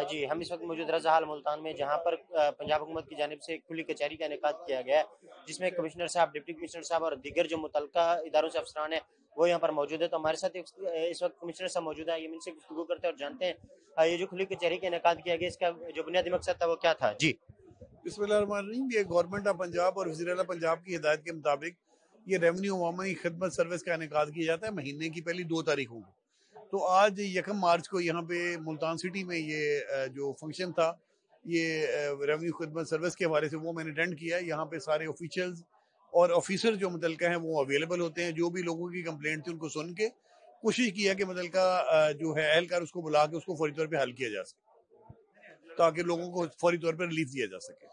جی ہم اس وقت موجود رضا حال ملتان میں، جہاں پر پنجاب حکومت کی جانب سے کھلی کچہری کا انعقاد کیا گیا ہے، جس میں کمشنر صاحب، ڈپٹی کمشنر صاحب اور دیگر جو متعلقہ اداروں سے افسران ہیں وہ یہاں پر موجود ہے۔ تو ہمارے ساتھ اس وقت کمشنر صاحب موجود ہیں، یہ ان سے گفتگو کرتے ہیں اور جانتے ہیں یہ جو کھلی کچہری کا انعقاد کیا گیا اس کا جو بنیادی مقصد تھا وہ کیا تھا۔ جی بسم اللہ الرحمن الرحیم۔ یہ گورنمنٹ آف پنجاب اور وزیر اعلیٰ پنجاب کی ہدایت کے مطابق یہ ریونیو عوامی خدمت سروس کا انعقاد کیا جاتا ہے مہینے کی پہلی 2 تاریخوں کو۔ تو آج 1 مارچ کو یہاں پہ ملتان سٹی میں یہ جو فنکشن تھا یہ ریونیو خدمت سروس کے حوالے سے وہ میں نے اٹینڈ کیا۔ یہاں پہ سارے آفیشلز اور آفیسر جو متعلقہ ہیں وہ اویلیبل ہوتے ہیں، جو بھی لوگوں کی کمپلینٹ تھی ان کو سن کے کوشش کیا کہ متعلقہ جو ہے اہلکار اس کو بلا کے اس کو فوری طور پہ حل کیا جا سکے تاکہ لوگوں کو فوری طور پر ریلیف دیا جا سکے۔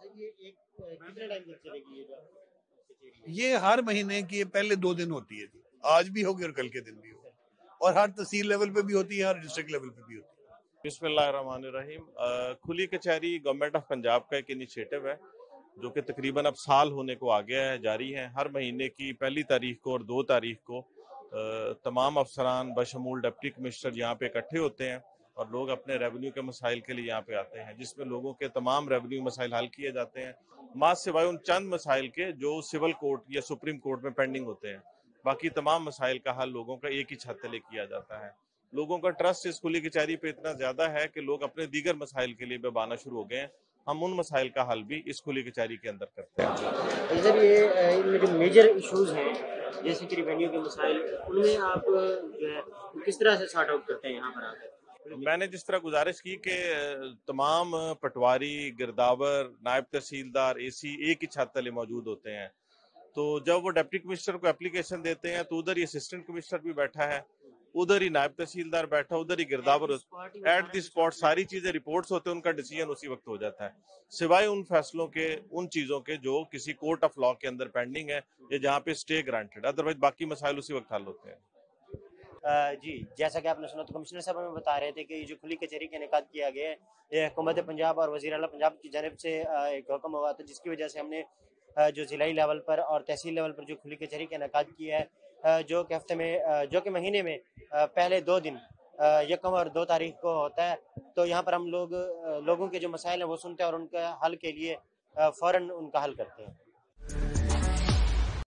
یہ ہر مہینے کے پہلے 2 دن ہوتی ہے جی، آج بھی ہوگی اور کل کے دن بھی ہوگی، اور ہر تحصیل لیول پہ بھی ہوتی ہے، ہر ڈسٹرکٹ لیول پہ بھی ہوتی ہے۔ بسم اللہ الرحمن الرحیم۔ کھلی کچہری گورنمنٹ آف پنجاب کا ایک انیشیٹو ہے جو کہ تقریباً اب سال ہونے کو آ گیا ہے، جاری ہے۔ ہر مہینے کی پہلی تاریخ کو اور 2 تاریخ کو تمام افسران بشمول ڈپٹی کمشنر یہاں پہ اکٹھے ہوتے ہیں اور لوگ اپنے ریونیو کے مسائل کے لیے یہاں پہ آتے ہیں، جس میں لوگوں کے تمام ریونیو مسائل حل کیے جاتے ہیں، ماں سوائے ان چند مسائل کے جو سول کورٹ یا سپریم کورٹ میں پینڈنگ ہوتے ہیں۔ باقی تمام مسائل کا حل لوگوں کا ایک ہی چھت تلے کیا جاتا ہے۔ لوگوں کا ٹرسٹ اس کھلی کچہری پہ اتنا زیادہ ہے کہ لوگ اپنے دیگر مسائل کے لیے بے آنا شروع ہو گئے ہیں۔ ہم ان مسائل کا حل بھی اس کھلی کچہری کے اندر کرتے ہیں۔ سر یہ ان میں جو میجر ایشوز ہیں جیسے کہ ریونیو کے مسائل، ان میں آپ جو ہے کس طرح سے سارٹ آؤٹ کرتے ہیں یہاں پر آ کر؟ میں نے جس طرح گزارش کی کہ تمام پٹواری، گرداور، نائب تحصیلدار، اے سی ایک ہی چھت تلے موجود ہوتے ہیں، تو جب وہ ڈپٹی کمشنر کو اپلیکیشن دیتے ہیں تو ادھر ہی اسسٹنٹ کمشنر بھی بیٹھا ہے، ادھر ہی نائب تحصیلدار بیٹھا، ادھر ہی گرداور، ایٹ دی اسپاٹ ساری چیزیں رپورٹس ہوتے ہیں، ان کا ڈیسیژن اسی وقت ہو جاتا ہے، سوائے ان فیصلوں کے، ان چیزوں کے جو کسی کورٹ آف لا کے اندر پینڈنگ ہے یا جہاں پہ اسٹے گرانٹیڈ، ادروائز باقی مسائل اسی وقت حل ہوتے ہیں۔ جی جیسا کہ آپ نے سنا تو کمشنر صاحب ہمیں بتا رہے تھے کہ یہ جو کھلی کچہری کا انعقاد کیا گیا ہے یہ حکومت پنجاب اور وزیر اعلیٰ پنجاب کی جانب سے ایک حکم ہوا تھا، جس کی وجہ سے ہم نے جو ضلعی لیول پر اور تحصیل لیول پر جو کھلی کچہری کا انعقاد کیا ہے، جو کہ ہفتے میں جو کہ مہینے میں پہلے 2 دن 1 اور 2 تاریخ کو ہوتا ہے۔ تو یہاں پر ہم لوگوں کے جو مسائل ہیں وہ سنتے ہیں اور ان کا حل کے لیے فوراً ان کا حل کرتے ہیں۔